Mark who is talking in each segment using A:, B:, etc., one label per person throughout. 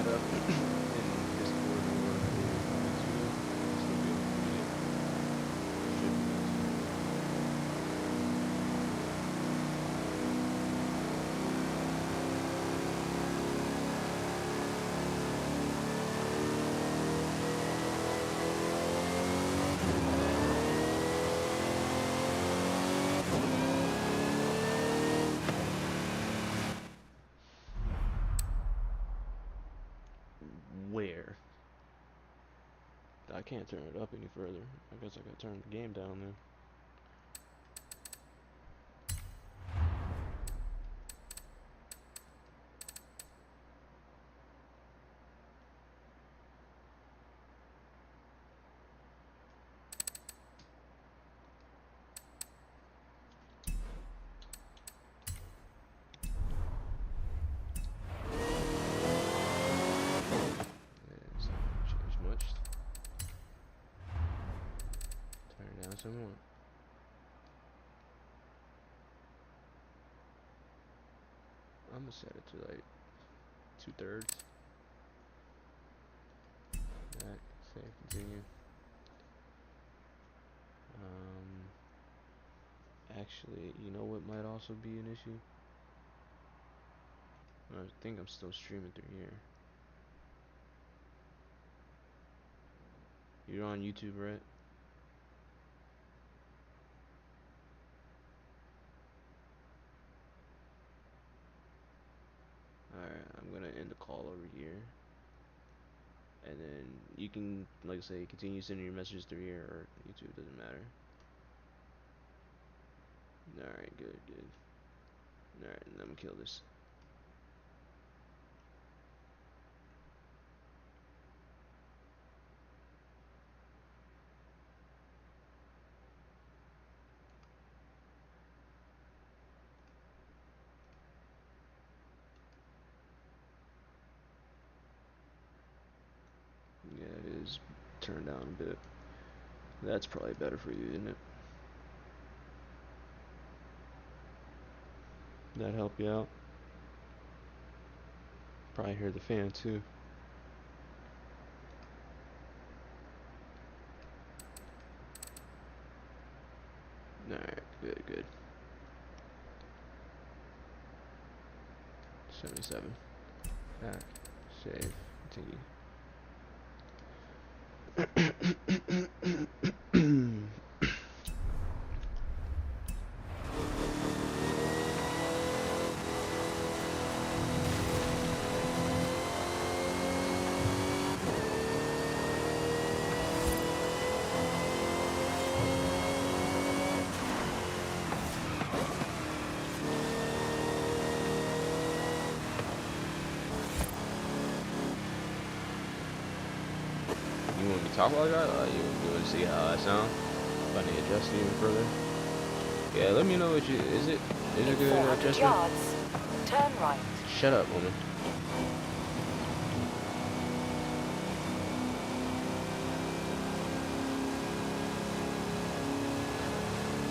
A: chat up in Discord or YouTube. Still be able to read it. Should be able to. Where? I can't turn it up any further. I guess I gotta turn the game down then. Yeah, it's not gonna change much. Turn it down some more. I'm gonna set it to like 2/3. Back, save, continue. Actually, you know what might also be an issue? I think I'm still streaming through here. You're on YouTube, right? Alright, I'm gonna end the call over here. And then you can, like I say, continue sending your messages through here or YouTube, doesn't matter. Alright, good, good. Alright, and I'm gonna kill this. Yeah, it is turned down a bit. That's probably better for you, isn't it? That help you out? Probably hear the fan too. Alright, good, good. 77. Back, save, continue. You want me to talk about that? Or you want to see how I sound? If I need to adjust it even further? Yeah, let me know what you. Is it a good adjustment?
B: Yards, turn right.
A: Shut up, woman.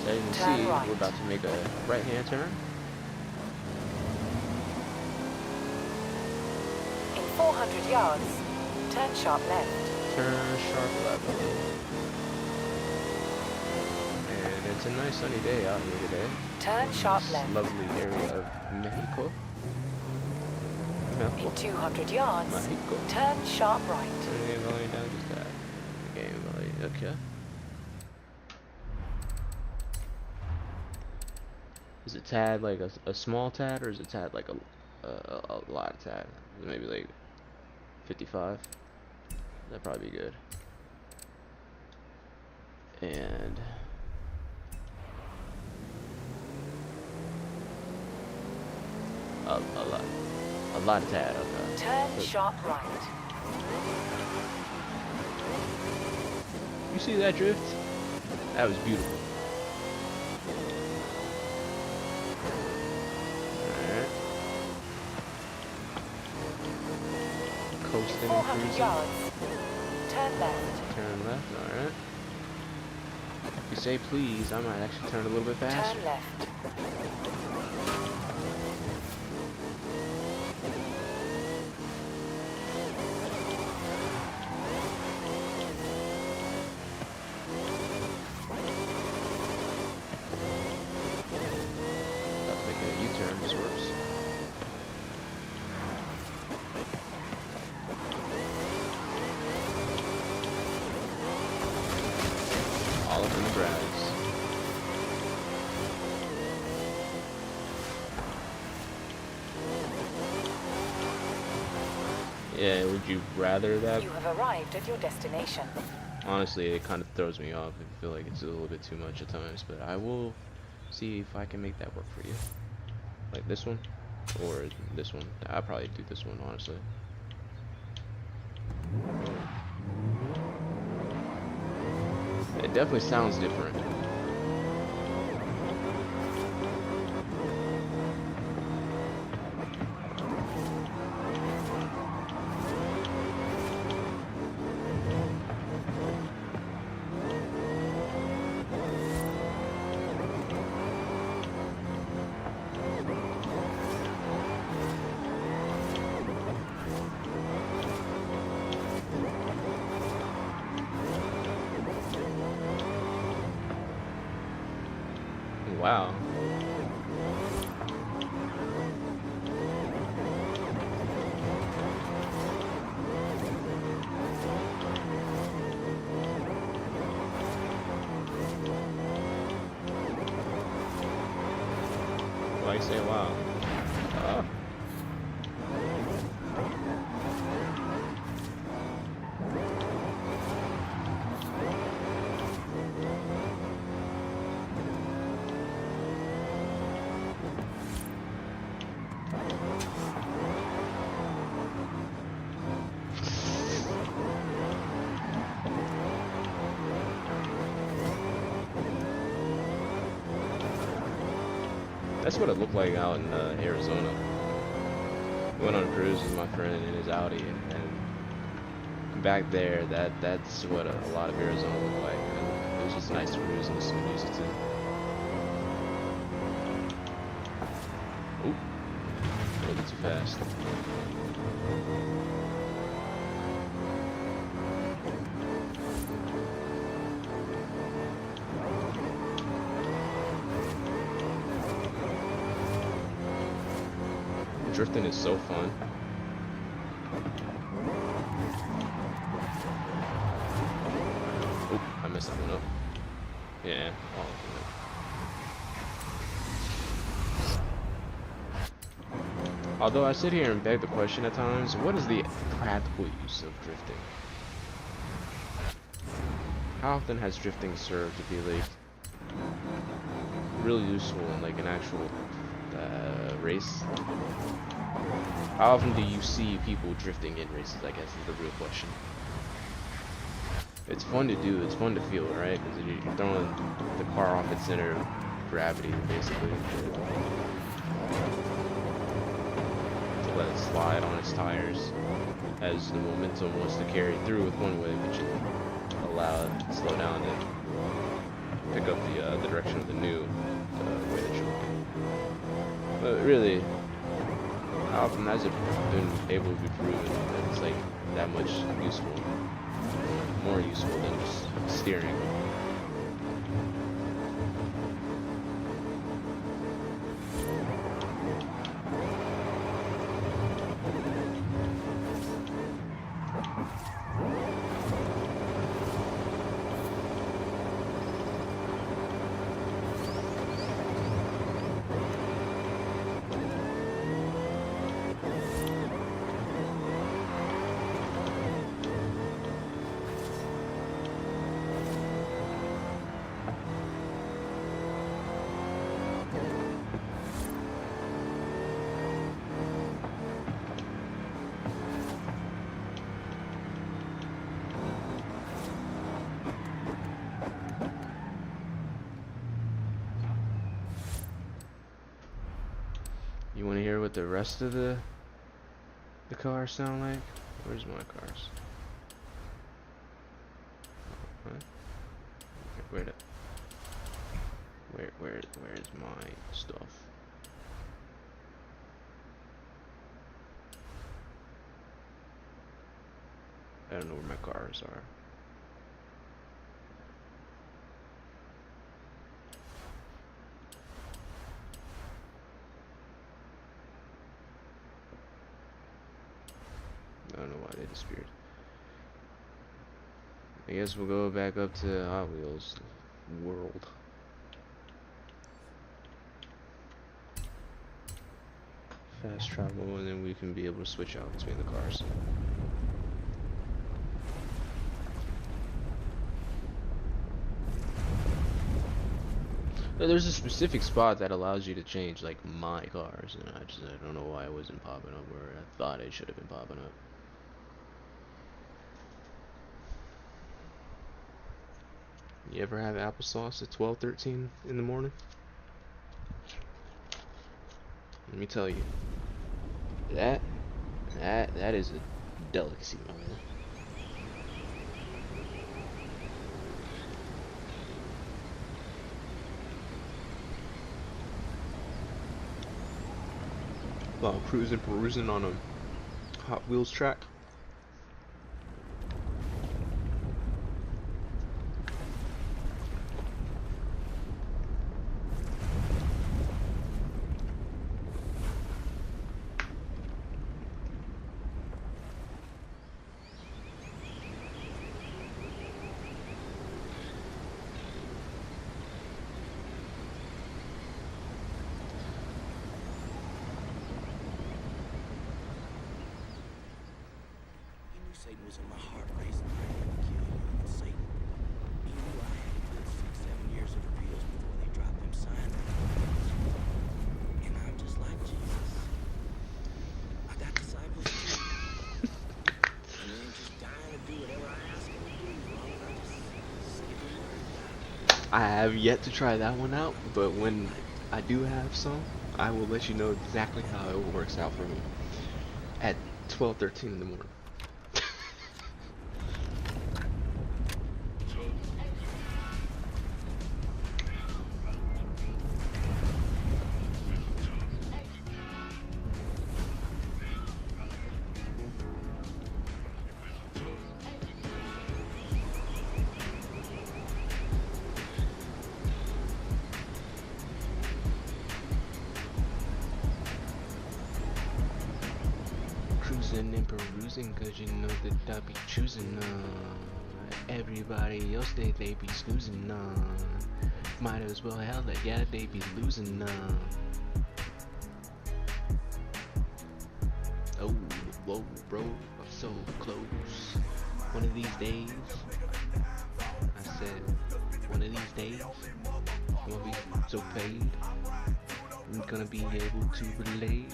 A: So as you can see,
B: right.
A: we're about to make a right-hand turn.
B: In 400 yards, turn sharp left.
A: Turn sharp left. And it's a nice sunny day out here today.
B: Turn sharp
A: This
B: left.
A: lovely area of Mexico.
B: In 200 yards,
A: Mexico.
B: turn sharp right.
A: Turn the game volume down just that. Game volume, okay. Is it tad like a small tad, or is it tad like a lot of tad? Maybe like 55. That'd probably be good. And a lot of tad. Okay.
B: Turn sharp right.
A: You see that drift? That was beautiful. Alright. Coasting and
B: 400
A: cruising.
B: yards, turn left.
A: Turn left, alright. If you say please, I might actually turn a little bit faster.
B: Turn left.
A: turn this works. All up in the grass. Yeah, would you rather that?
B: You have arrived at your destination.
A: Honestly, it kind of throws me off. I feel like it's a little bit too much at times, but I will see if I can make that work for you. Like this one, or this one. I'll probably do this one, honestly. It definitely sounds different. Wow. Why you say wow? Oh. That's what it looked like out in Arizona. We went on a cruise with my friend in his Audi, and back there, that's what a lot of Arizona looked like. It was just nice to cruise and listen to music too. Oop, a little bit too fast. Drifting is so fun. Oop, I messed that one up. Yeah, all of it. Although I sit here and beg the question at times, what is the practical use of drifting? How often has drifting served to be like really useful in like an actual race? How often do you see people drifting in races, I guess is the real question. It's fun to do, it's fun to feel, right? Because you're throwing the car off its center of gravity, basically. To let it slide on its tires as the momentum wants to carry through with one way, but you allow it to slow down and pick up the direction of the new way that you're looking. But really, how often has it been able to be proven that it's like that much useful, more useful than just steering? You want to hear what the rest of the cars sound like? Where's my cars? Huh? Okay, where's my stuff? I don't know where my cars are. I don't know why they disappeared. I guess we'll go back up to Hot Wheels World. Fast travel, and then we can be able to switch out between the cars. There's a specific spot that allows you to change like my cars, and I don't know why it wasn't popping up where I thought it should have been popping up. You ever have applesauce at 12:13 in the morning? Let me tell you, that is a delicacy, my man. While perusing on a Hot Wheels track.
C: Satan was in my heart raising. I had to kill you and Satan. He knew I had a good 6-7 years of appeals before they dropped them signs. And I'm just like Jesus. I got disciples too. And they ain't just dying to do whatever I ask them to do as long as I just say the word.
A: I have yet to try that one out, but when I do have some, I will let you know exactly how it works out for me at 12:13 in the morning. Cruising and perusing, cause you know that I be choosing everybody else they be snoozing might as well hell that yeah they be losing oh whoa bro, I'm so close. One of these days, I said one of these days I'm gonna be so paid, I'm gonna be able to relate.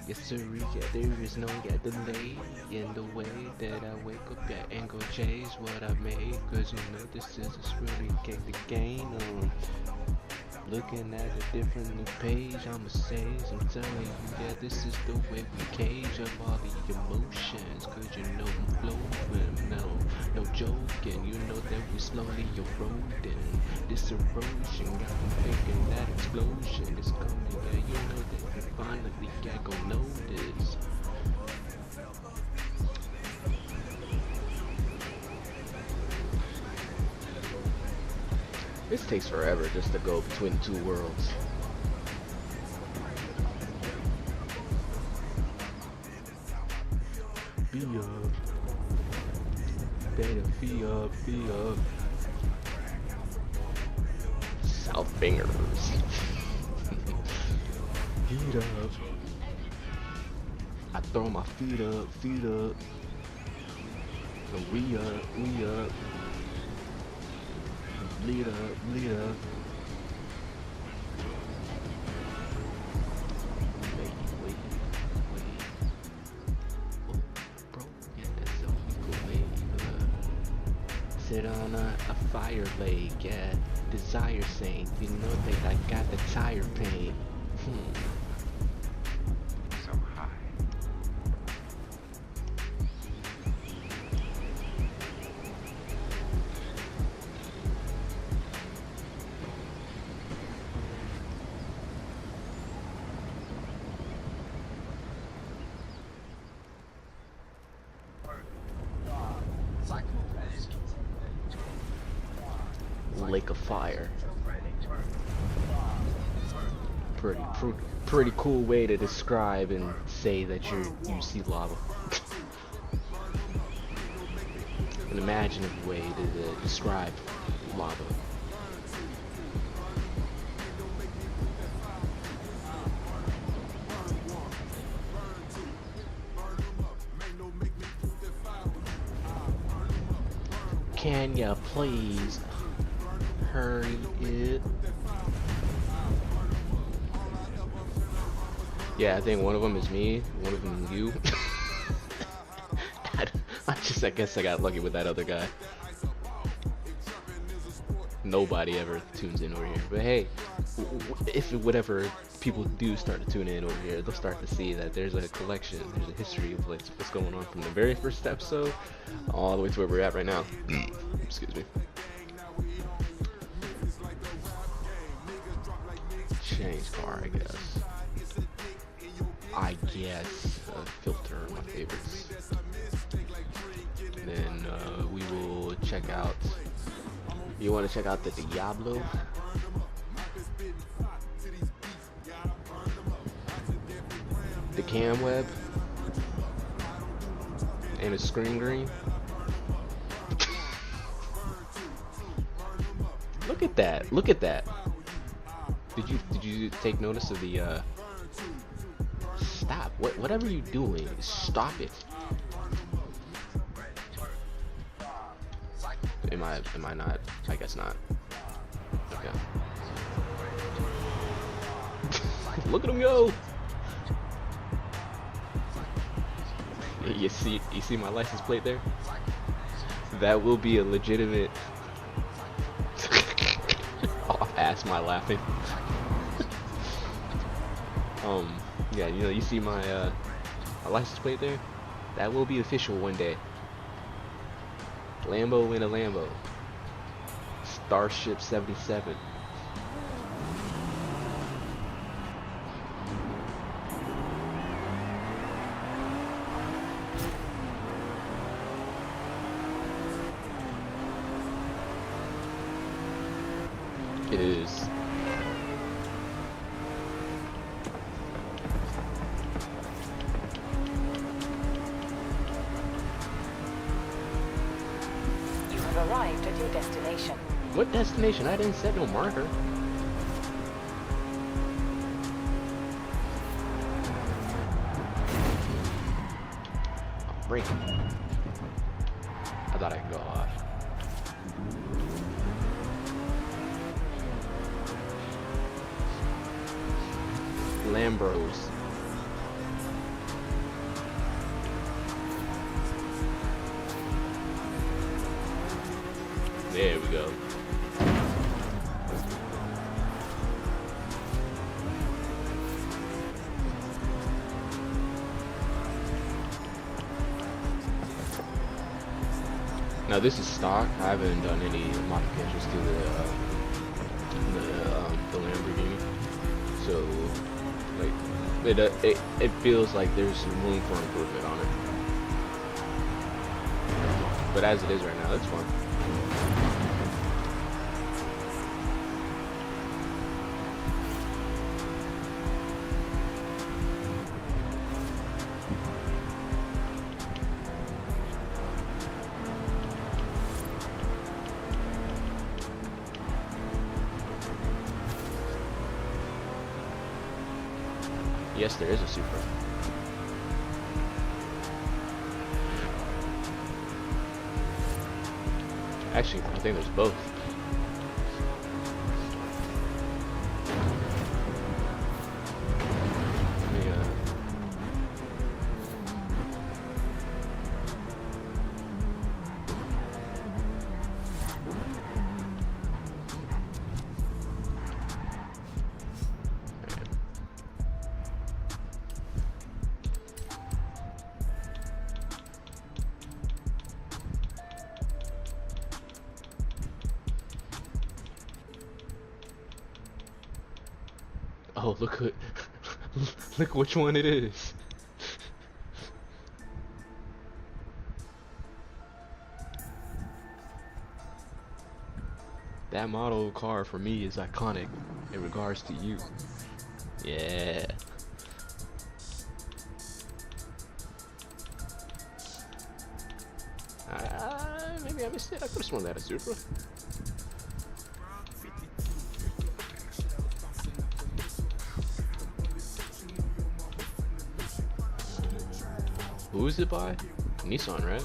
A: Yes sir, yeah, there is no delay in the way that I wake up and go chase what I made. Cause you know this is a really game to gain. Looking at a different new page, I'ma say, I'm telling you, yeah, this is the way we cage up all the emotions. Cause you know I'm flowing, no joking. You know that we slowly eroding. This erosion got me thinking that explosion is coming. Yeah, you know that we finally got go notice. This takes forever just to go between the two worlds. Be up. Better be up, be up. South fingers. Feet up. I throw my feet up, feet up. We up, we up. Lead up, lead up. Wait. Oh, bro, yeah, that's all we go wait. Sit on a fire lake, yeah. Desire saint, you know that I got the tire pain. So high. Lake of fire. pretty cool way to describe and say that you see lava. An imaginative way to describe lava. Can ya please hurry it? Yeah, I think one of them is me, one of them is you. I guess I got lucky with that other guy. Nobody ever tunes in over here. But hey, if whatever people do start to tune in over here, they'll start to see that there's a collection, there's a history of what's going on from the very first episode all the way to where we're at right now. Excuse me. Change car, I guess. Filter, my favorites. Then we will check out. You want to check out the Diablo? The cam web? And a screen green? Look at that! Look at that! Did you take notice of the Stop! Whatever you're doing, stop it! Am I not? I guess not. Okay. Look at him go! You see my license plate there? That will be a legitimate off-ass my laughing. Yeah, you see my license plate there? That will be official one day. Lambo in a Lambo. Starship 77. It is.
B: Arrived at your destination.
A: What destination? I didn't set no marker. Break. I thought I could go off. Lambros. There we go. Now this is stock. I haven't done any modifications to the Lamborghini, so like it feels like there's some room for improvement on it. But as it is right now, it's fun. Yes, there is a Supra. Actually, I think there's both. Oh, look which one it is. That model car for me is iconic in regards to you. Yeah. Maybe I missed it. I could have sworn that a Supra. Who is it by? Nissan, right?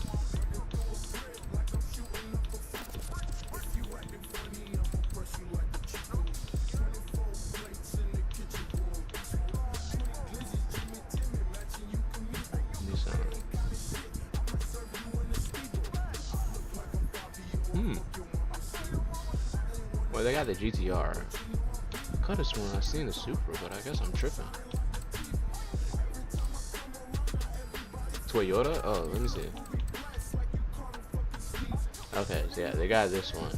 A: Nissan. Well, they got the GTR. I could have sworn I seen the Supra, but I guess I'm tripping. Toyota? Oh, let me see. Okay, so yeah, they got this one.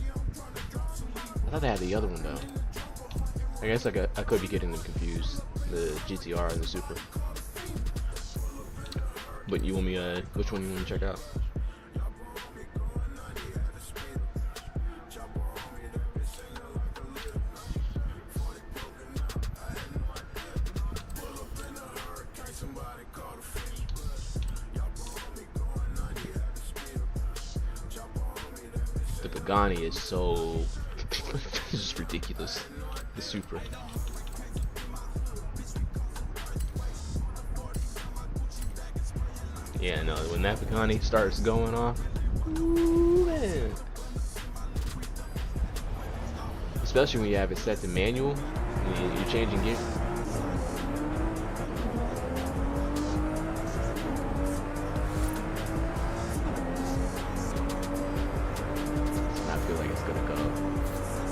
A: I thought they had the other one though. I guess I could be getting them confused. The GTR and the Supra. But you want me which one you want to check out? The Pagani is so it's just ridiculous. The Supra. Yeah, no, when that Pagani starts going off, ooh, man. Especially when you have it set to manual, and you're changing gear. I feel like it's gonna go.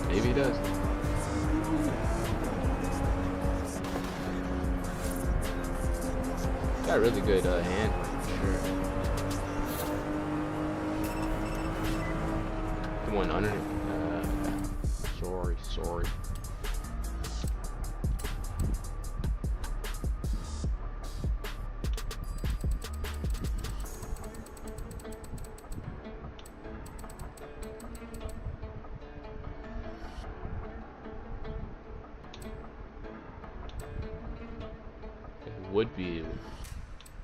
A: Maybe it does. Got really good hand. Sure. Come on, under. Sorry. It would be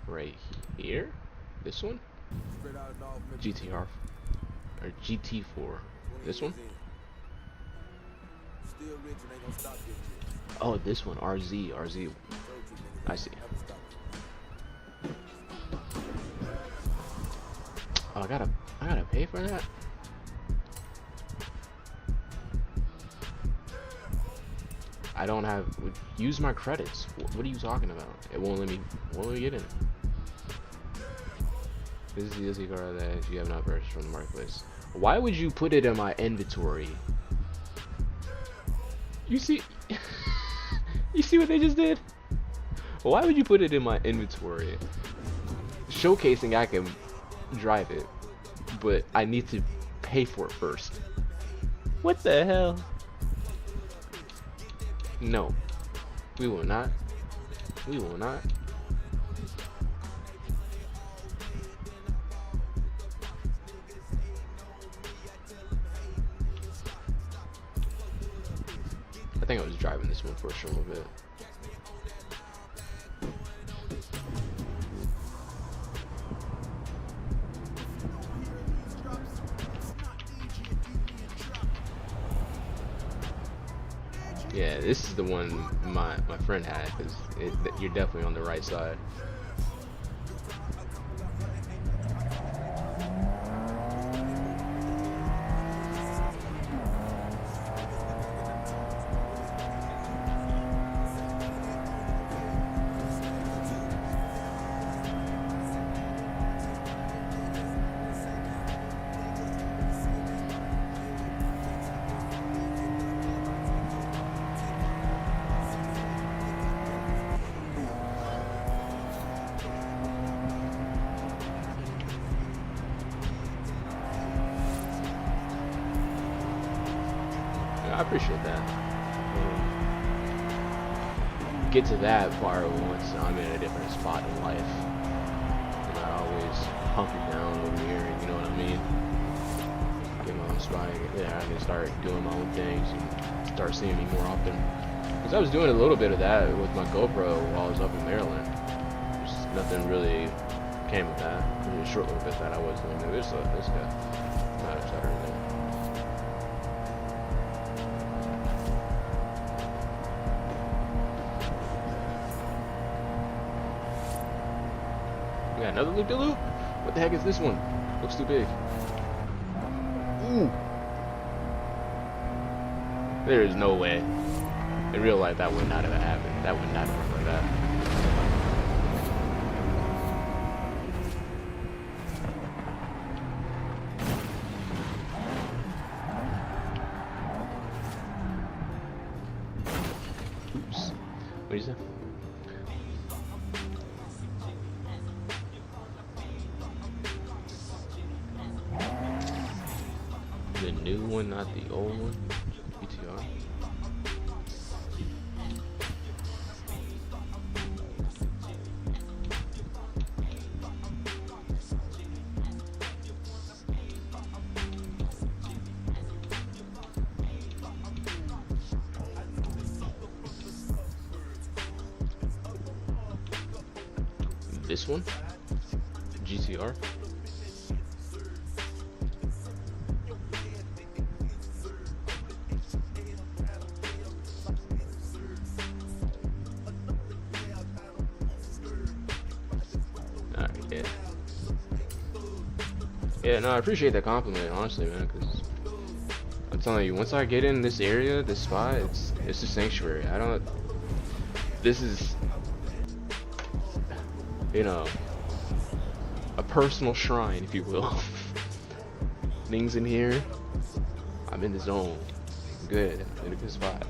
A: right here. This one? GTR or GT4. This one? Oh, this one. RZ. I see. Oh, I gotta pay for that? I don't have. Use my credits. What are you talking about? It won't let me get in. This is the DLC car that you have not purchased from the marketplace. Why would you put it in my inventory? You see, you see what they just did? Why would you put it in my inventory? Showcasing I can drive it, but I need to pay for it first. What the hell? No, we will not. We will not. I think I was driving this one for a little bit. Yeah, this is the one my friend had, because you're definitely on the right side. I appreciate that. Get to that part once I'm in a different spot in life. I'm not always hunkered down over here, you know what I mean? Get my own spot, yeah, I can start doing my own things and start seeing me more often. So I was doing a little bit of that with my GoPro while I was up in Maryland. Just nothing really came of that. Really a short little bit that I was doing. This guy. Not upset or anything. We got another loop-de-loop? What the heck is this one? Looks too big. Ooh. There is no way. In real life, that would not have happened. That would not have worked like that. Oops. What did you say? The new one, not the old one. BTR. This one? GTR? Yeah, no, I appreciate that compliment, honestly, man, because I'm telling you, once I get in this area, this spot, it's a sanctuary. This is, you know, a personal shrine, if you will. Things in here, I'm in the zone. I'm good, I'm in a good spot.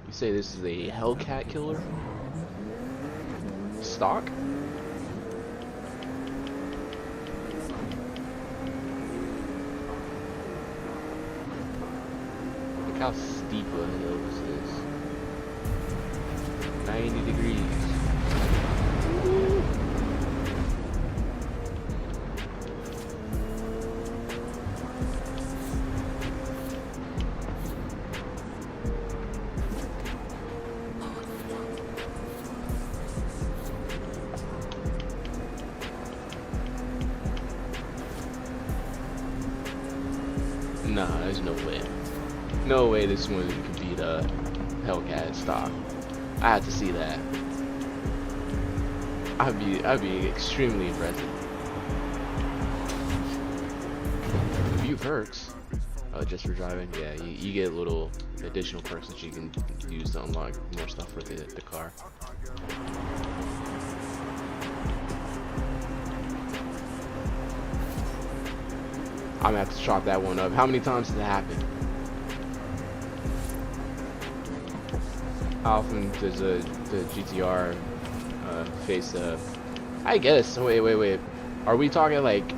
A: You say this is a Hellcat killer? Stock? Look how steep a hill this is. 90 degrees. Woo. Nah, there's no way. No way this one could beat a Hellcat stock. I had to see that. I'd be extremely impressed. A few perks. Just for driving, yeah, you get little additional perks that you can use to unlock more stuff for the car. I'm gonna have to chop that one up. How many times has it happened? How often does the GTR face I guess. Wait. Are we talking like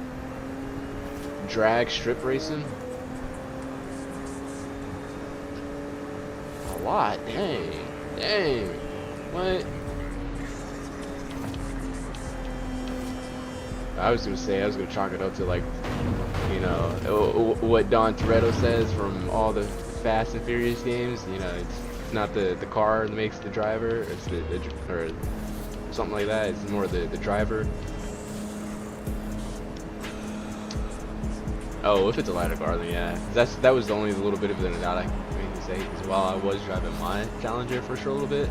A: drag strip racing? A lot. Dang. What? I was gonna chalk it up to like, you know, what Don Toretto says from all the Fast and Furious games. You know, it's not the car that makes the driver. It's or something like that. It's more the driver. Oh, if it's a lighter car, then yeah. That was the only little bit of it that I can say. Because while I was driving my Challenger for sure a little bit,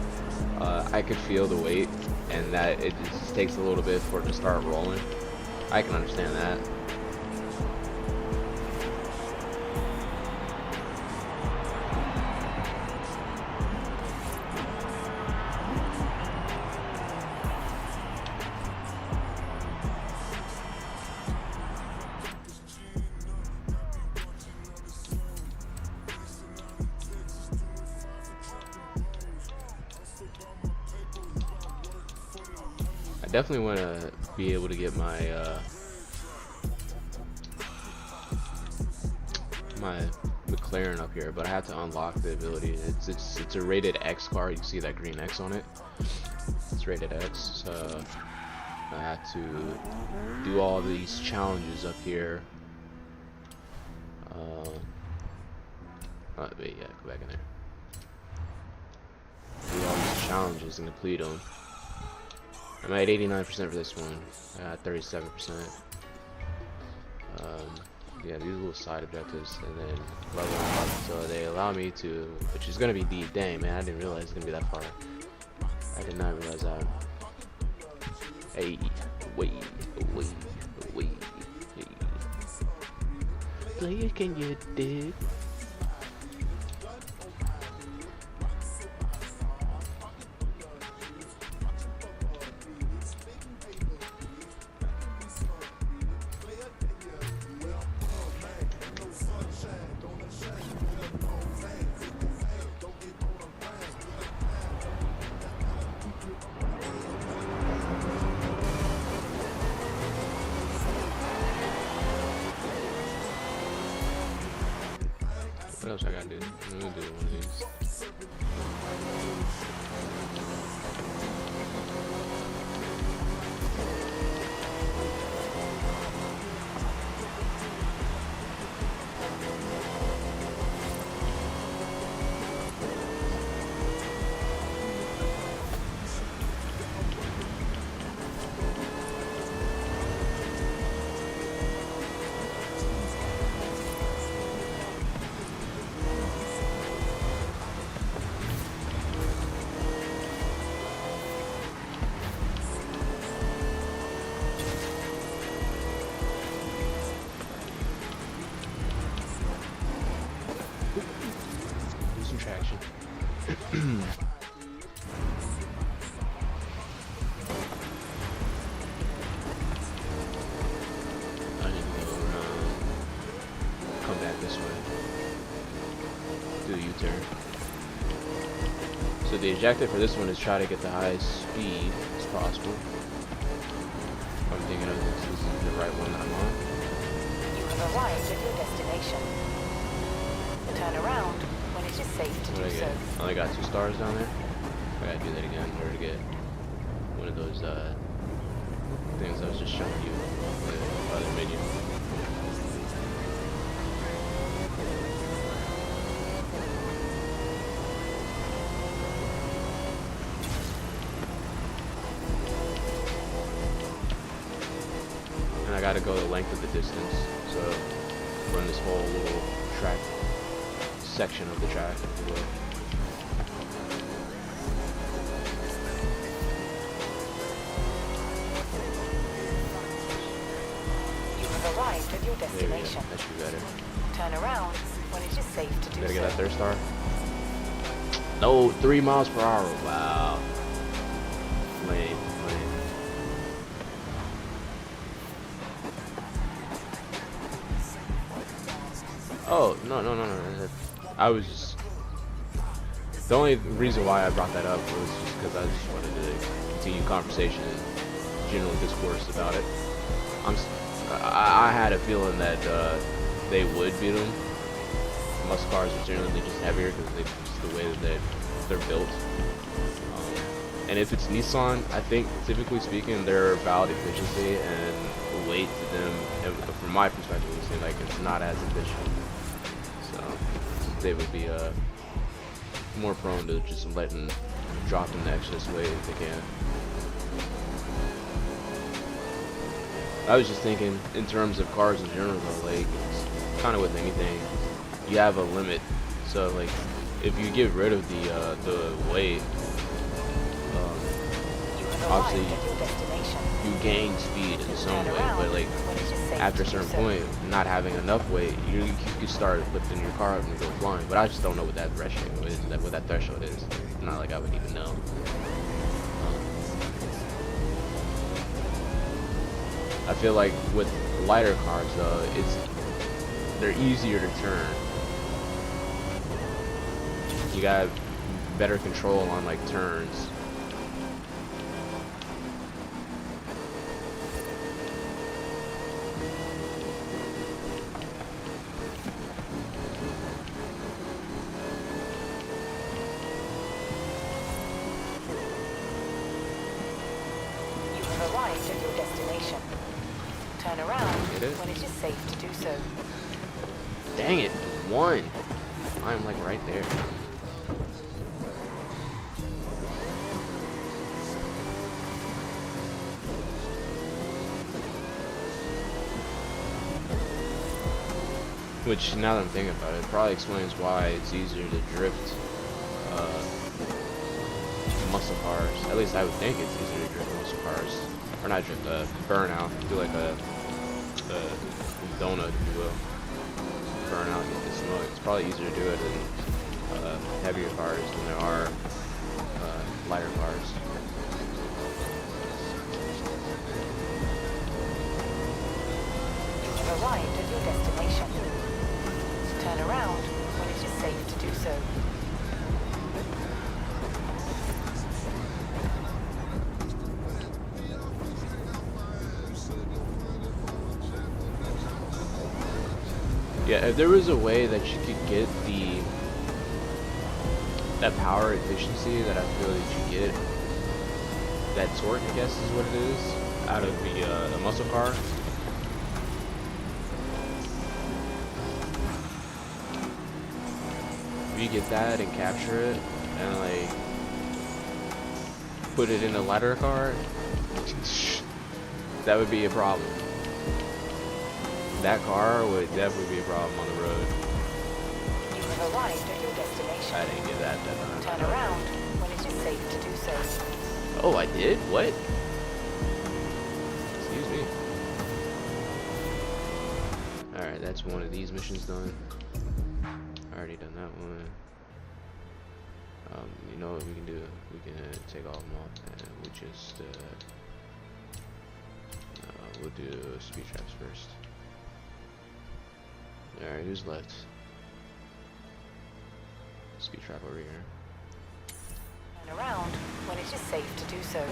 A: I could feel the weight, and that it just takes a little bit for it to start rolling. I can understand that. definitely want to be able to get my my McLaren up here, but I have to unlock the ability. It's a rated X car. You can see that green X on it. It's rated X, so I have to do all these challenges up here. Wait, yeah, go back in there. Do all these challenges and complete them. I'm at 89% for this one. I got 37%. Yeah, these little side objectives, and then level up. So they allow me to, which is gonna be deep. Dang, man, I didn't realize it's gonna be that far. I did not realize that. Hey, wait. Hey. Player, can you dig? What else I gotta do? I'm gonna do one of these. Traction. I need to go around, come back this way, do a U-turn. So the objective for this one is try to get the highest speed as possible. If I'm thinking of this is the right one that I'm on.
B: You have arrived at your destination. Turn around when it is safe to
A: What
B: do
A: did I
B: so.
A: get? I only got 2 stars down there. I gotta do that again in order to get one of those things I was just showing you the other menu. And I gotta go the length of the distance, so run this whole little track section of the track, if you will.
B: You have arrived at your
A: There we go.
B: destination.
A: That should be better.
B: Turn around when it is safe to do
A: Gotta
B: so.
A: get that 3rd star. No, 3 miles per hour. Wow. Lame. Oh, no. I was just... The only reason why I brought that up was just because I just wanted to continue conversation and general discourse about it. I had a feeling that they would beat them. Muscle cars are generally just heavier because just the way that they're built. And if it's Nissan, I think typically speaking, they're about efficiency and weight to them. And from my perspective, it seems like it's not as efficient. So they would be more prone to just dropping the excess weight if they can. I was just thinking in terms of cars in general, though, like kind of with anything, you have a limit. So like if you get rid of the weight, obviously you gain speed in some way, but like after a certain point, not having enough weight, you can start lifting your car up and go flying. But I just don't know what that threshold is. What that threshold is. It's not like I would even know. I feel like with lighter cars, though, they're easier to turn. You got better control on like turns.
B: at your destination. Turn around
A: Get it?
B: when it is safe to do so.
A: Dang it, one. I'm like right there. Which, now that I'm thinking about it, probably explains why it's easier to drift muscle cars. At least I would think it's easier to drift muscle cars. Or not drift, burnout. Do like a donut, if you will. Burnout, get the smoke. It's probably easier to do it in heavier cars than there are lighter cars.
B: You have arrived at your destination. Turn around when it is safe to do so.
A: Yeah, if there was a way that you could get that power efficiency that I feel that you get, that torque, I guess is what it is, out of the muscle car. If you get that and capture it and like put it in a lighter car, that would be a problem. That car would definitely be a problem on the road.
B: You have arrived at your destination.
A: I didn't get that time.
B: Turn around when it is safe to do so.
A: Oh, I did? What? Excuse me. Alright, that's one of these missions done. I already done that one. You know what we can do? We can take all of them off and we'll just we'll do speed traps first. Alright, who's left? Speed trap over here.
B: Turn around when it is safe to do so.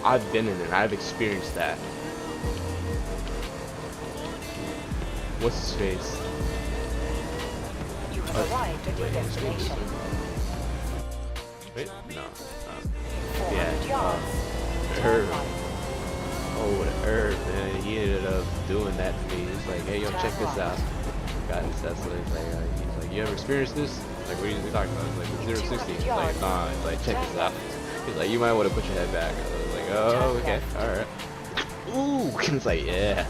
A: I've been in it. I've experienced that. What's his face?
B: You have arrived at your destination.
A: Wait, no.
B: 400
A: Yeah.
B: yards. Turn
A: Herb.
B: right.
A: Oh, the herb, man. He ended up doing that to me. He's like, hey, yo, check this out. Got his Tesla. He's like, you ever experienced this? Like, what are you talking about? He's like, 0 to 60. He's like, nah. He's like, check this out. He's like, you might want to put your head back. I was like, oh, okay, alright. Ooh, it's like, yeah.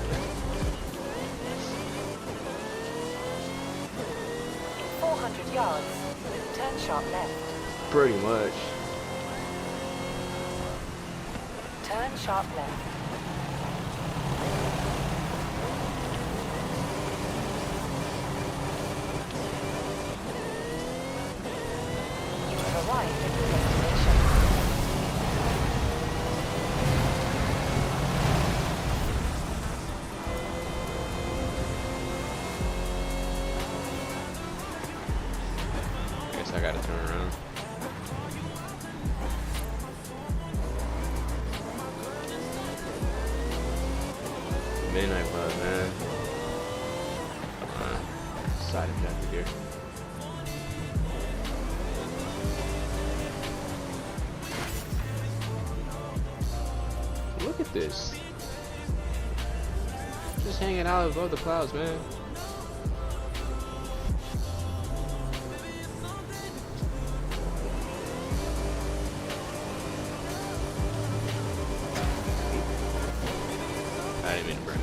B: 400 yards. Turn sharp left.
A: Pretty much.
B: Turn sharp left. You have arrived at your destination.
A: Guess I gotta turn around. Midnight Club, man. Side objective here. Look at this. Just hanging out above the clouds, man. I didn't mean to burn.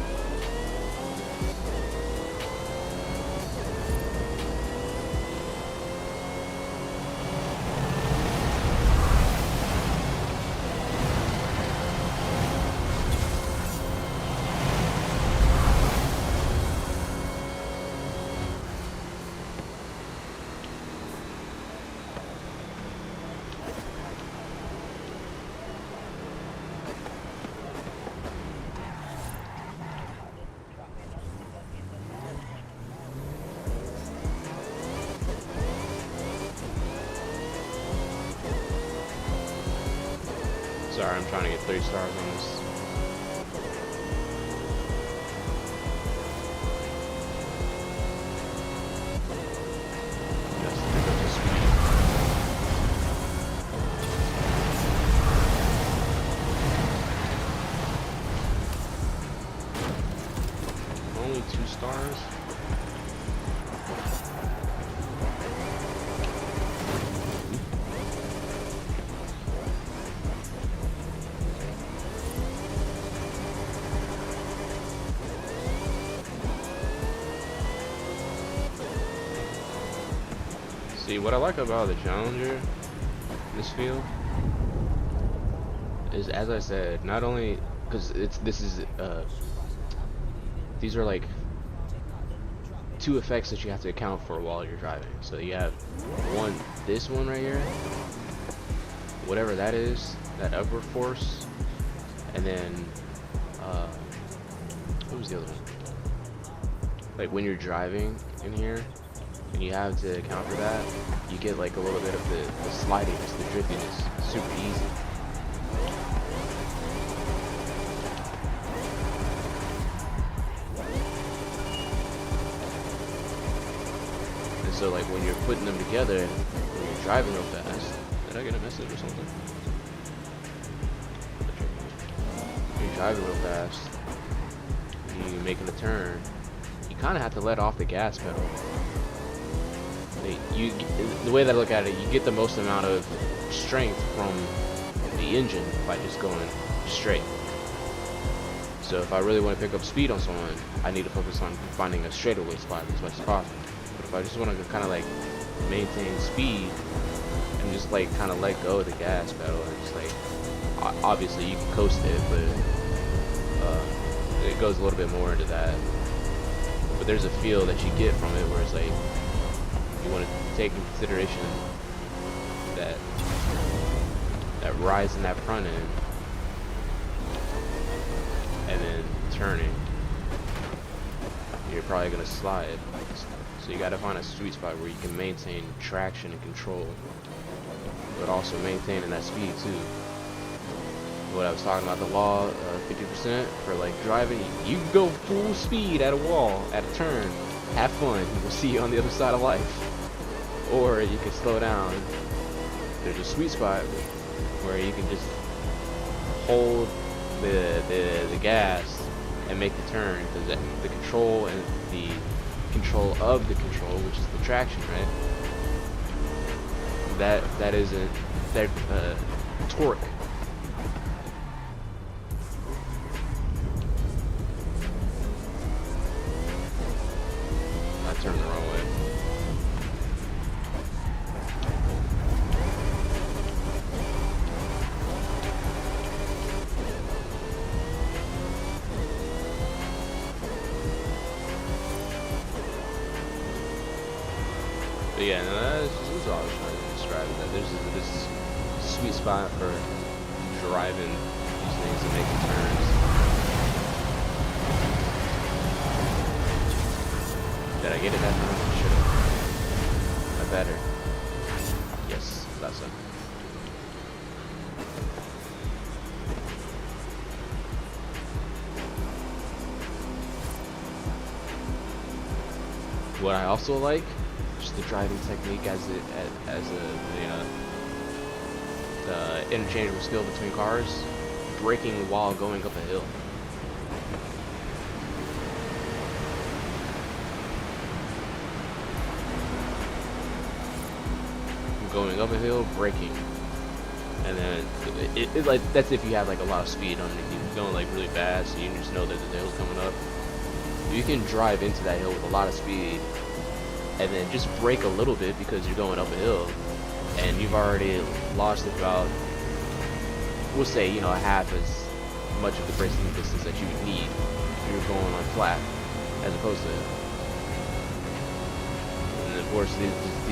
A: Sorry, I'm trying to get 3 stars on this. Yes, pick up the speed. Only 2 stars? See, what I like about the Challenger in this field is, as I said, not only because these are like 2 effects that you have to account for while you're driving. So you have this one right here, whatever that is, that upward force, and then what was the other one? Like when you're driving in here, and you have to account for that, you get like a little bit of the slidiness, the driftiness, super easy. And so like when you're putting them together, when you're driving real fast, did I get a message or something? When you're driving real fast, you're making a turn, you kind of have to let off the gas pedal. The way that I look at it, you get the most amount of strength from the engine by just going straight. So if I really want to pick up speed on someone, I need to focus on finding a straightaway spot as much as possible. But if I just want to kind of like maintain speed and just like kind of let go of the gas pedal, and just like obviously you can coast it, but it goes a little bit more into that. But there's a feel that you get from it where it's like, you want to take in consideration that rise in that front end, and then turning, you're probably going to slide. So you got to find a sweet spot where you can maintain traction and control, but also maintaining that speed too. What I was talking about, the law, 50% for like driving, you can go full speed at a wall, at a turn, have fun, we'll see you on the other side of life. Or you can slow down. There's a sweet spot where you can just hold the gas and make the turn, because the control and the control of the control, which is the traction, right? That isn't that torque. I turned the wrong way. But yeah, no, this is all I was trying to describe. That there's this sweet spot for driving these things and making turns. Did I get it that time? I should have. I better. Yes, that's it. What I also like, just the driving technique as a the interchangeable skill between cars, braking while going up a hill. Going up a hill, braking, and then it like that's if you have like a lot of speed on it. You're going like really fast, so you just know that the hill's coming up. You can drive into that hill with a lot of speed, and then just brake a little bit because you're going up a hill, and you've already lost about, we'll say, you know, half as much of the braking distance that you would need if you were going on flat, as opposed to. And of course,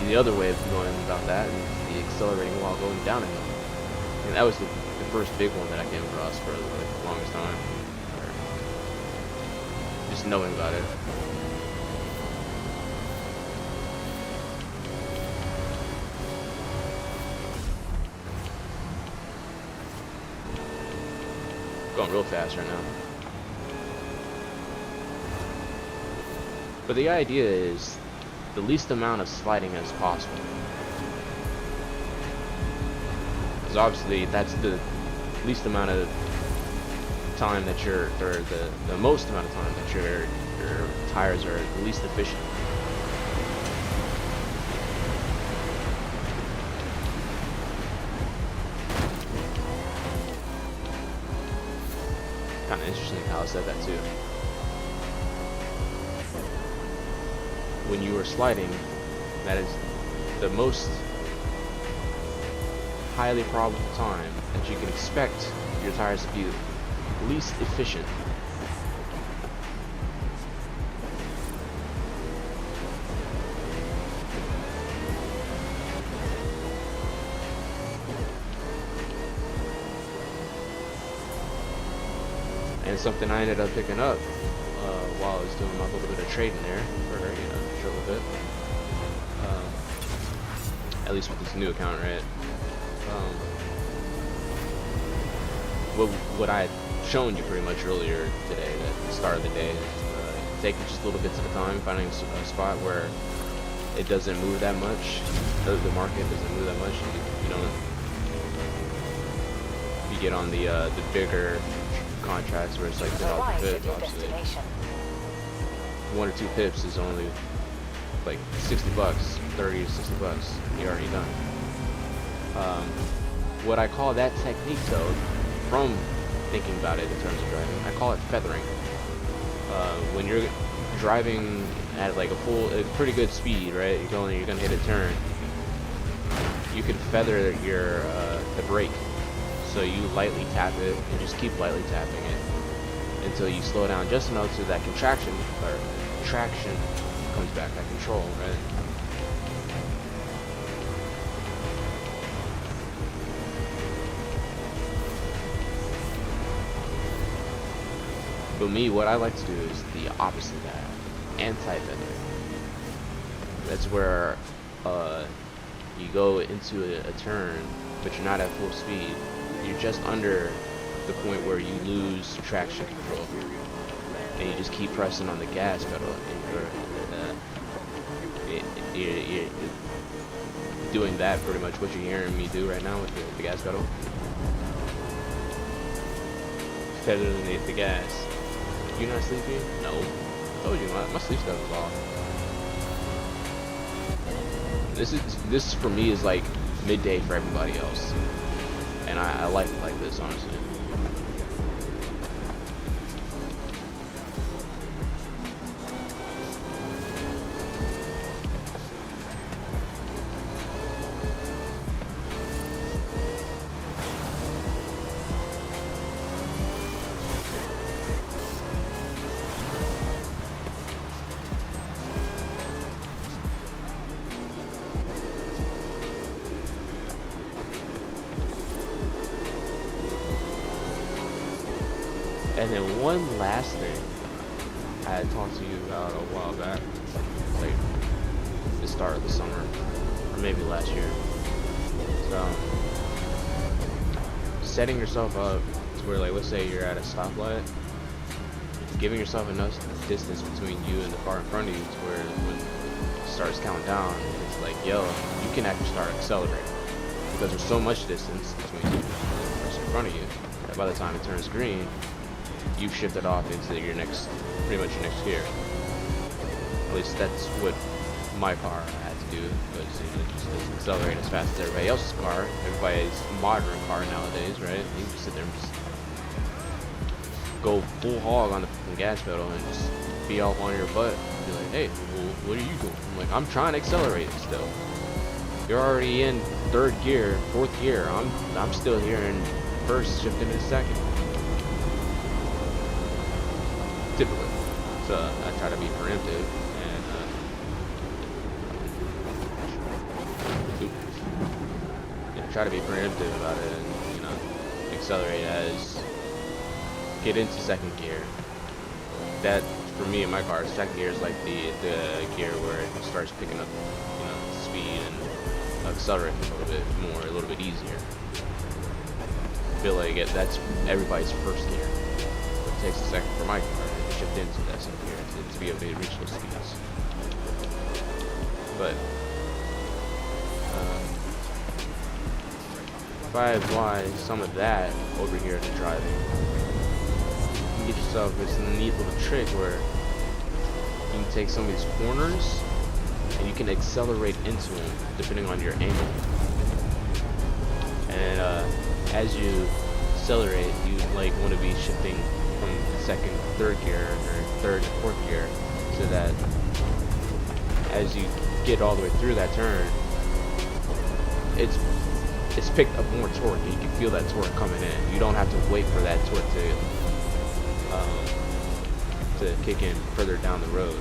A: the other way of going about that is the accelerating while going down a hill. And that was the first big one that I came across for like the longest time. Just knowing about it. going real fast right now. But the idea is the least amount of sliding as possible. Because obviously that's the least amount of time that the most amount of time that your tires are the least efficient. Kind of interesting how I said that too. When you are sliding, that is the most highly probable time that you can expect your tires to be least efficient. And something I ended up picking up while I was doing my little bit of trading there for a little bit. At least with this new account, right? What I had shown you pretty much earlier today, at the start of the day, is taking just little bits at a time, finding a spot where it doesn't move that much, the market doesn't move that much. You get on the bigger contracts where it's like $10 pips, obviously. 1 or 2 pips is only like $60, 30 to $60. You're already done. What I call that technique, though, from thinking about it in terms of driving, I call it feathering. When you're driving at like a pretty good speed, right? You're gonna hit a turn. You can feather the brake. So you lightly tap it and just keep lightly tapping it until you slow down just enough so that traction comes back, that control, right? But me, what I like to do is the opposite of that, anti-feathering. That's where you go into a turn, but you're not at full speed. You're just under the point where you lose traction control, and you just keep pressing on the gas pedal, and you're doing that pretty much what you're hearing me do right now with the gas pedal. Feathering the gas. You not sleepy? No. I told you my sleep stuff is off. This for me is like midday for everybody else. And I like it like this, honestly. And then one last thing I had talked to you about a while back, like the start of the summer, or maybe last year. So, setting yourself up to where, like, let's say you're at a stoplight, giving yourself enough distance between you and the car in front of you to where when it starts counting down, it's like, yo, you can actually start accelerating. Because there's so much distance between you and the person in front of you that by the time it turns green, you've shifted off into pretty much your next gear. At least that's what my car had to do, was just accelerate as fast as everybody else's car. Everybody's modern car nowadays, right? You can sit there and just go full hog on the gas pedal and just be all on your butt and be like, hey, well, what are you doing? I'm like, I'm trying to accelerate it still. You're already in 3rd gear, 4th gear. I'm still here in 1st, shifting to 2nd. Typically. So I try to be preemptive and try to be preemptive about it, and accelerate get into 2nd gear. That for me in my car, 2nd gear is like the gear where it starts picking up speed and accelerating a little bit more, a little bit easier. feel like that's everybody's first gear. It takes a second for my car to shift into that second gear to be able to reach those speeds. But if I apply some of that over here to driving, you can get yourself this neat little trick where you can take some of these corners and you can accelerate into them depending on your angle. And as you accelerate, you like want to be shifting from second, third gear, or third to fourth gear, so that as you get all the way through that turn, it's picked up more torque, and you can feel that torque coming in. You don't have to wait for that torque to kick in further down the road.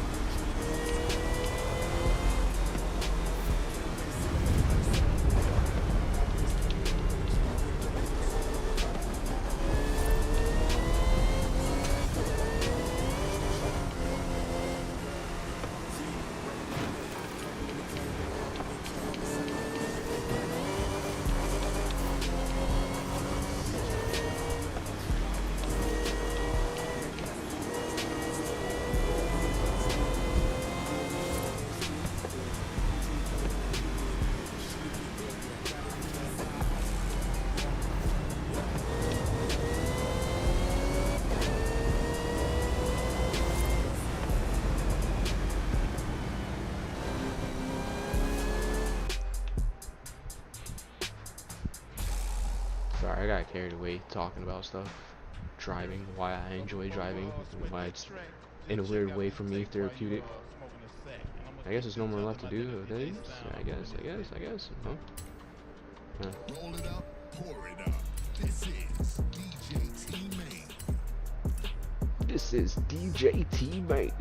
A: Sorry, I got carried away talking about stuff. Driving, why I enjoy driving, why it's in a weird way for me therapeutic. I guess there's no more left to do of these. I guess. Huh? Yeah.
D: Roll it up, pour it up. This is DJ T-Main.
A: This is DJ T-Main.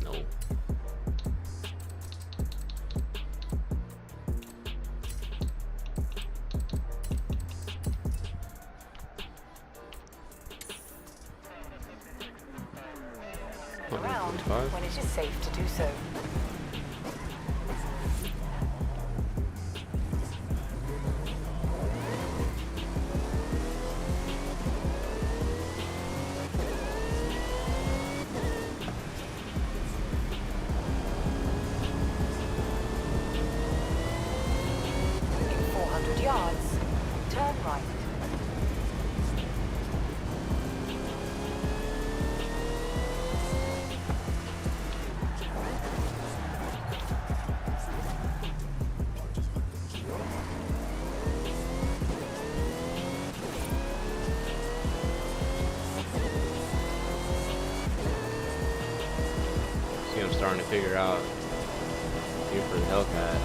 A: No.
B: Around when it is safe to do so. In 400 yards, turn right.
A: I'm starting to figure out here for the Hellcat.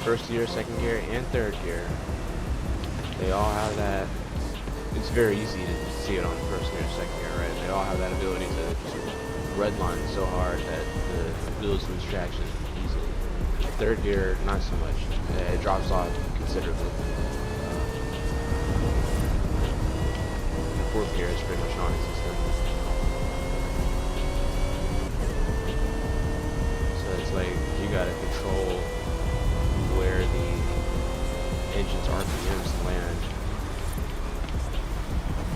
A: First gear, second gear, and third gear. They all have that. It's very easy to see it on the first gear and second gear, right? They all have that ability to just redline so hard that the wheels lose traction easily. Third gear, not so much. It drops off considerably. The fourth gear is pretty much non-existent. Like, you gotta control where the engine's RPMs land.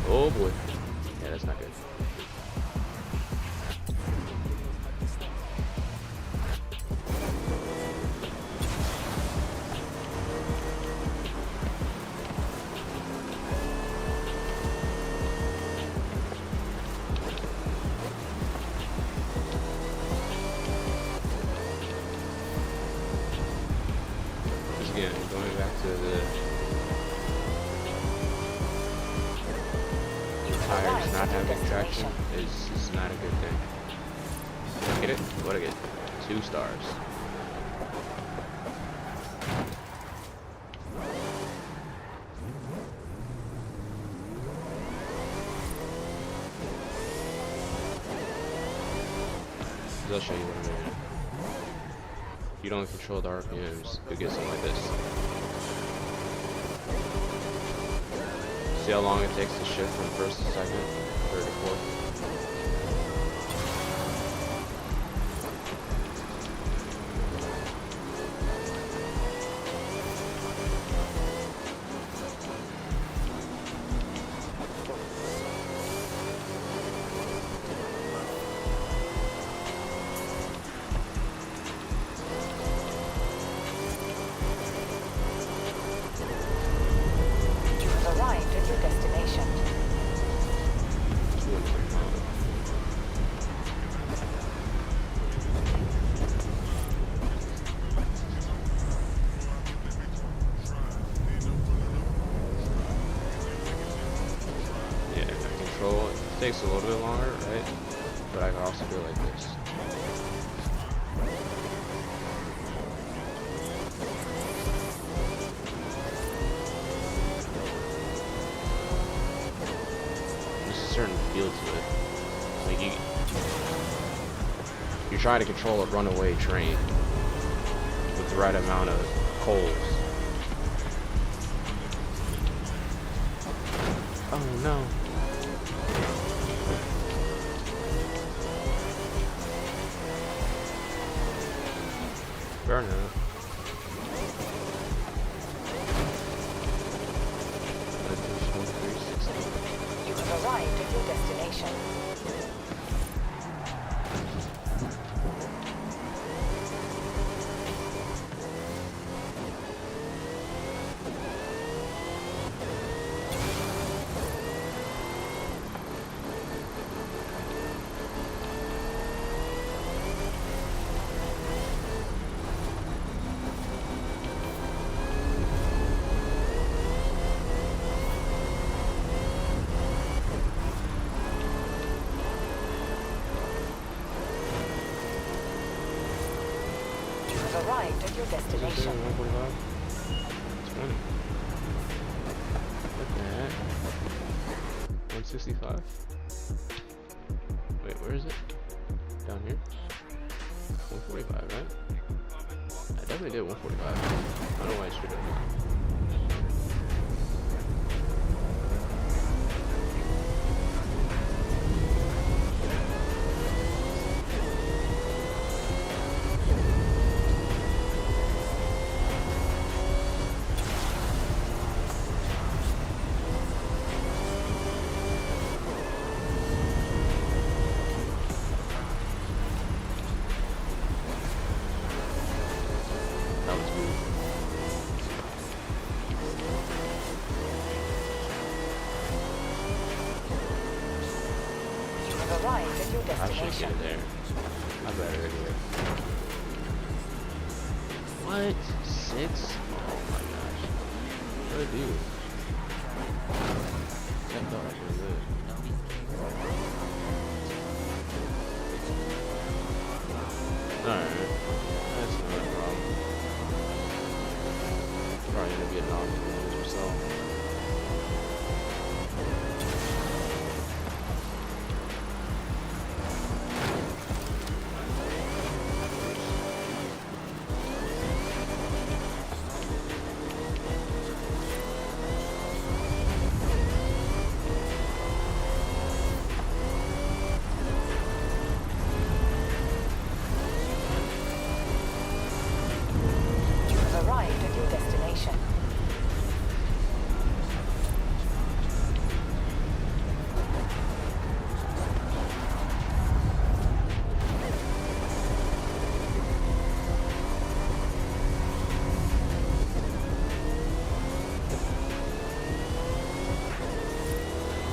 A: Oh boy. Yeah, that's not good. Again, going back to the tires not having traction is not a good thing. Get it? What do I get? 2 stars. I'll show you what I mean. You don't control the RPMs, you'll get something like this. See how long it takes to shift from first to second, third to fourth? takes a little bit longer, right? But I can also do it like this. There's a certain feel to it. Like you're trying to control a runaway train with the right amount of coals. Oh no. Burnout.
B: You have arrived at your destination. Arrived at your destination.
A: 145? 20. Look at that. 165? Wait, where is it? Down here? 145, right? I definitely did 145. I don't know why I screwed up.
B: Arrived at your
A: I should
B: destination.
A: get there. I better anyway. What? 6? Oh my gosh. What do I do? That felt like really good. Alright. That's not a problem. Probably gonna be an optimal or so.
B: Arrived at your destination.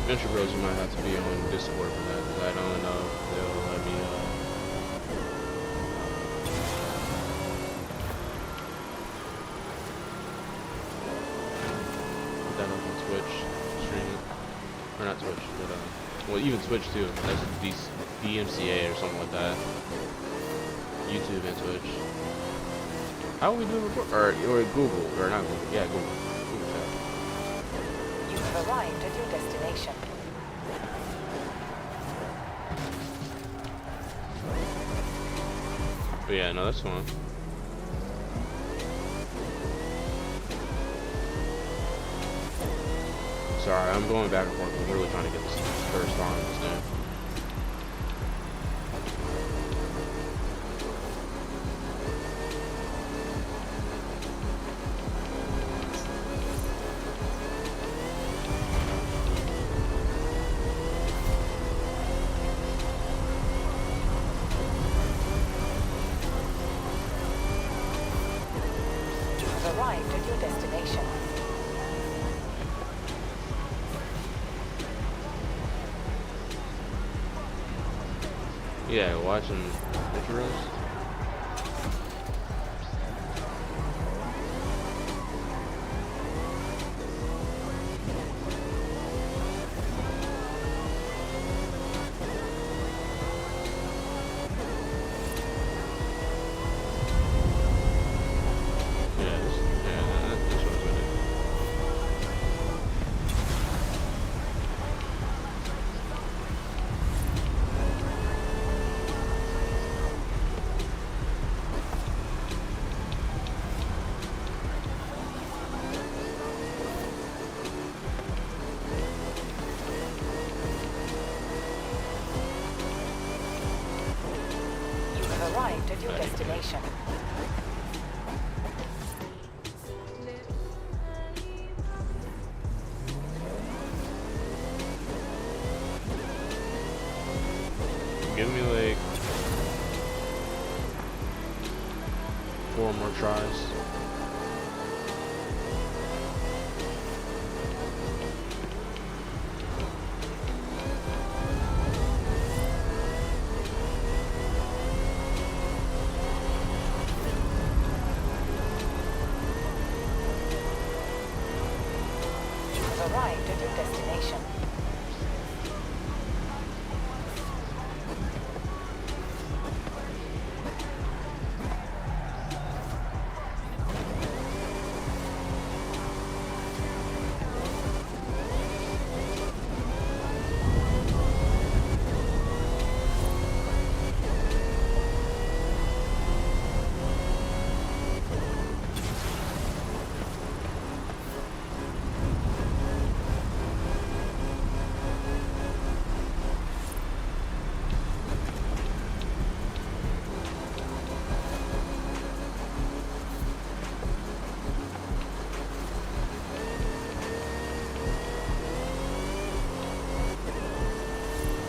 A: Adventure Bros, you might have to be on Discord for that, because I don't know if they'll let me, put that up on Twitch, stream it. Or not Twitch, but, well, even Twitch too. That's DMCA or something like that. YouTube and Twitch. How are we doing record? Or Google, or not Google, yeah, Google. Google Chat.
B: You have arrived at your destination.
A: But yeah, no, that's fine. Sorry, I'm going back and forth. I'm really trying to get this first on this now.
B: You have arrived at your destination.
A: Yeah, watching intros.
B: destination.
A: Give me like 4 more tries.
B: You've arrived at your destination.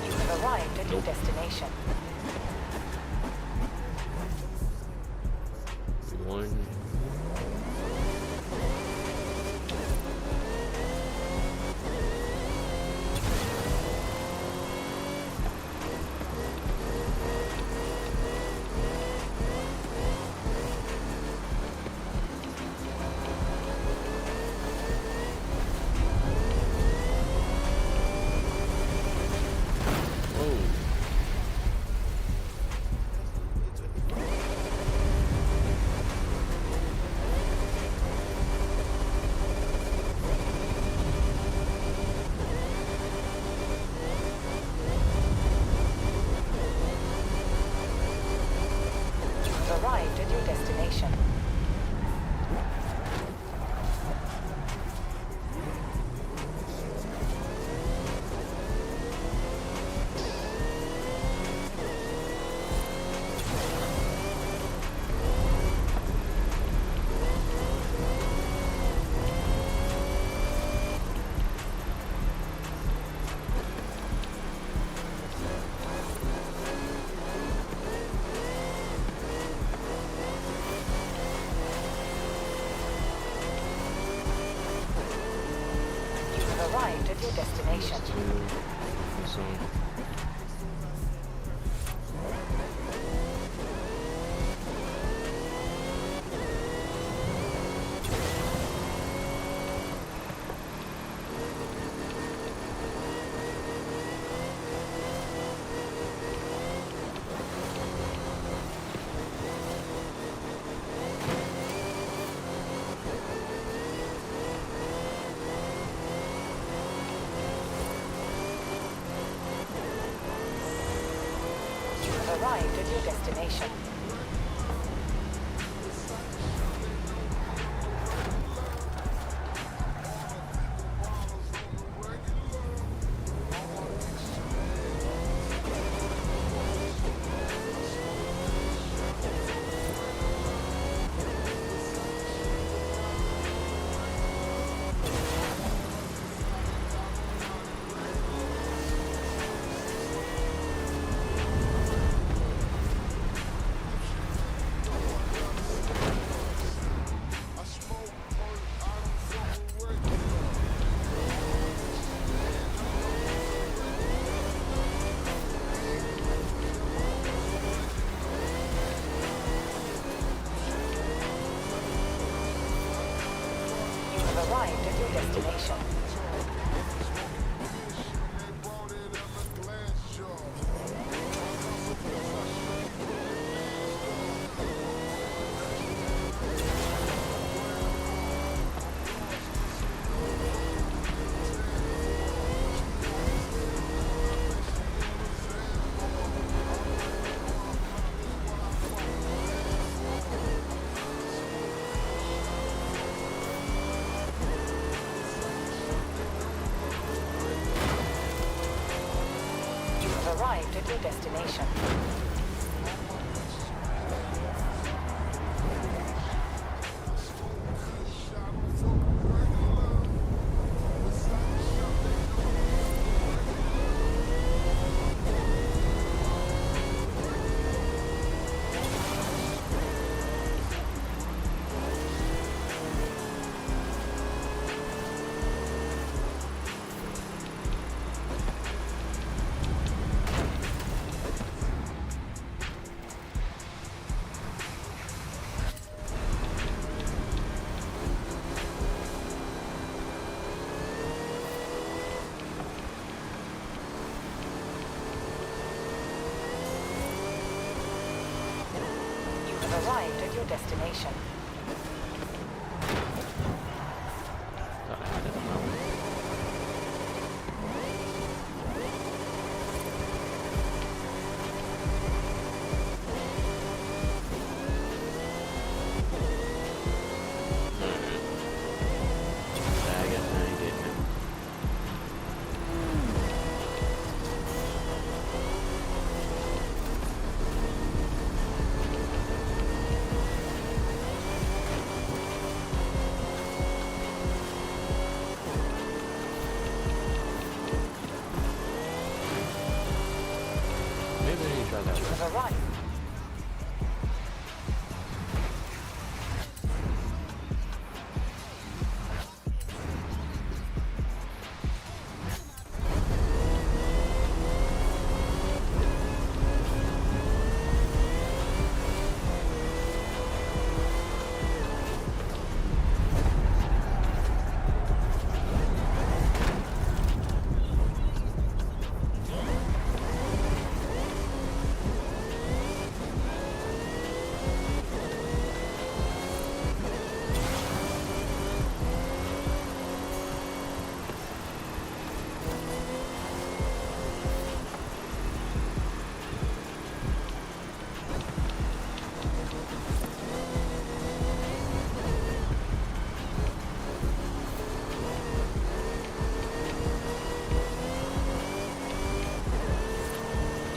B: You've arrived at your destination.
A: 1. Whoa.
B: You've arrived at your destination. You've arrived at your destination.
A: 2. This one.
B: You've arrived at your destination. You've arrived at your destination. You've arrived at your destination. your destination.
A: Thought I had it on my way. I guess I ain't getting it. Maybe I need to try that
B: You
A: one.
B: have arrived.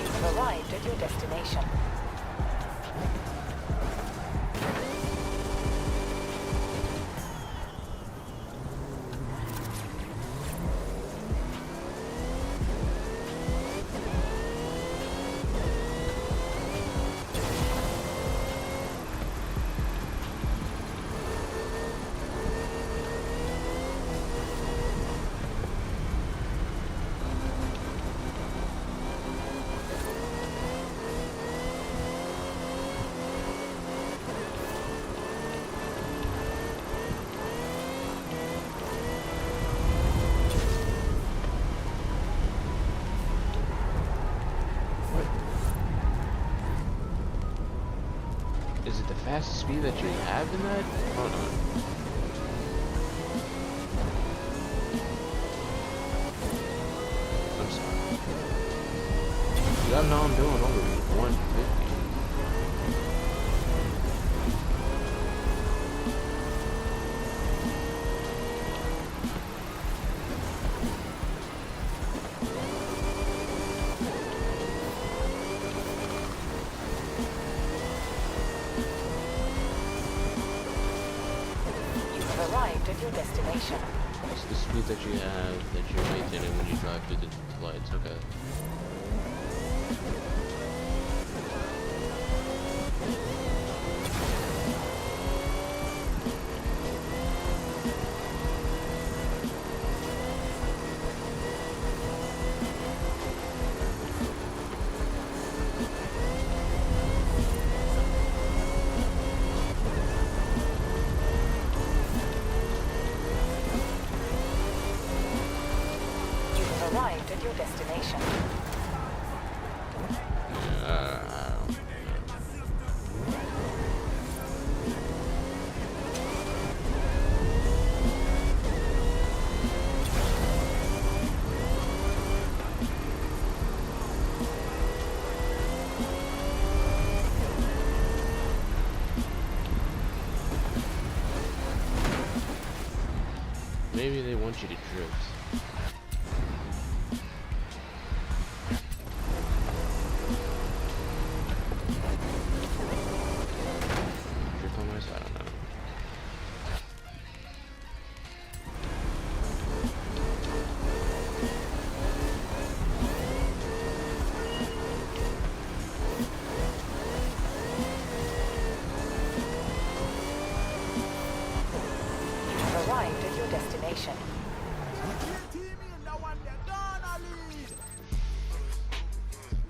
B: You have arrived at your destination.
A: Is it the fastest speed that you have in that? Hold on. I'm sorry. Y'all know I'm doing over 150.
B: You have arrived at your destination.
A: It's the speed that you have that you're maintaining when you drive through the lights. Okay.
B: You have arrived at your destination.
A: I don't know. Maybe they want you to drift. Drift on my side, I don't know.
B: You have arrived at your destination.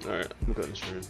A: Alright, I'm going to stream.